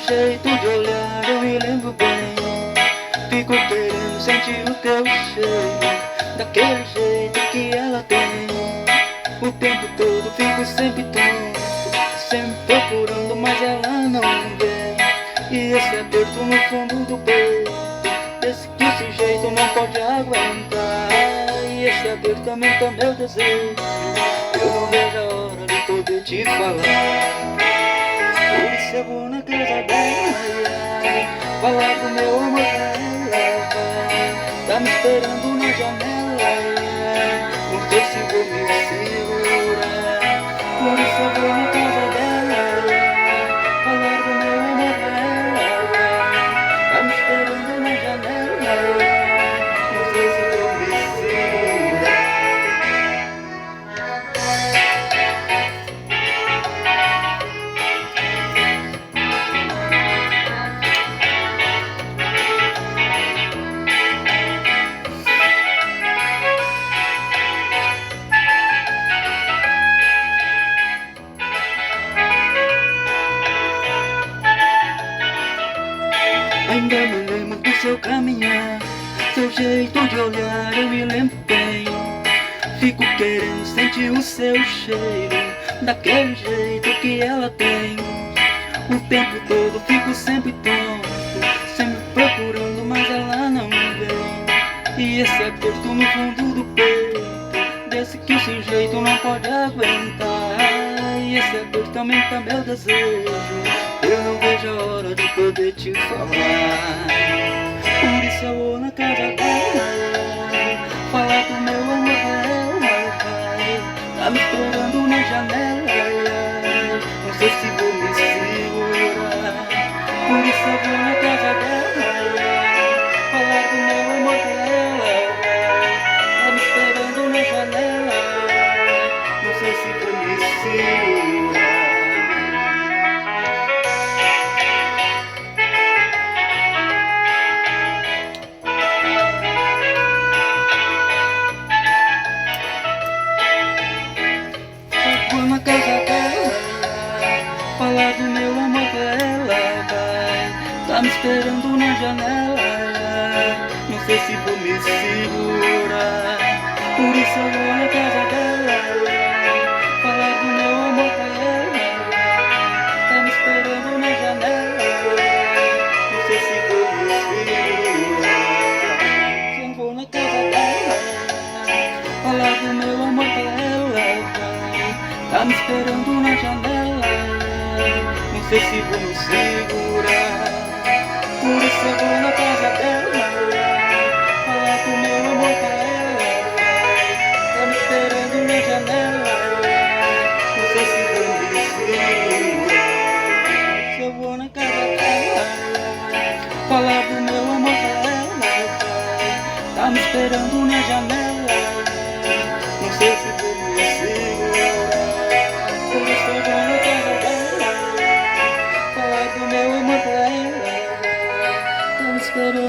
jeito de olhar eu me lembro bem. Fico querendo sentir o teu cheiro, daquele jeito que ela tem. O tempo todo fico sempre tonto, sempre procurando, mas ela não vem. E esse aperto no fundo do peito, desse que esse jeito não pode aguentar. E esse aperto também meu desejo, eu não vejo a hora de poder te falar. Por isso eu vou na casa dela, falar do meu amor dela. Tá me esperando na janela, não sei se vou me segurar. Por isso eu vou na casa dela, falar do meu amor dela. Tá me esperando na janela, não sei se vou me segurar. Ainda me lembro do seu caminhar, seu jeito de olhar eu me lembro bem. Fico querendo sentir o seu cheiro, daquele jeito que ela tem. O tempo todo fico sempre tonto, sempre procurando, mas ela não vem. E esse aperto no fundo do peito, desse que esse jeito não pode aguentar. E esse aperto também tá meu desejo, eu não vejo a hora de poder te falar. Por isso eu vou na casa dela, falar do meu amor dela. Tá me esperando na janela, não sei se vou me segurar. Por isso eu vou na casa dela, falar do meu amor dela. Tá me esperando na janela, não sei se vou me segurar. Na casa dela, falar do meu amor dela, vai. Tá me esperando na janela, não sei se vou me segurar. Por isso eu vou na casa dela, falar do meu amor dela. Tá me esperando na janela, não sei se vou me segurar. Eu vou na casa dela, falar do meu amor dela. Tá me esperando na janela, não sei se vou me segurar. Por isso eu vou na casa dela, falar do meu amor pra ela. Tá me esperando na janela, não sei se vou me segurar. Se eu vou na casa dela, falar do meu amor pra ela. Tá me esperando na janela, não sei se vou me segurar. Por isso eu vou na casa dela, falar do meu amor pra ela. Tá me esperando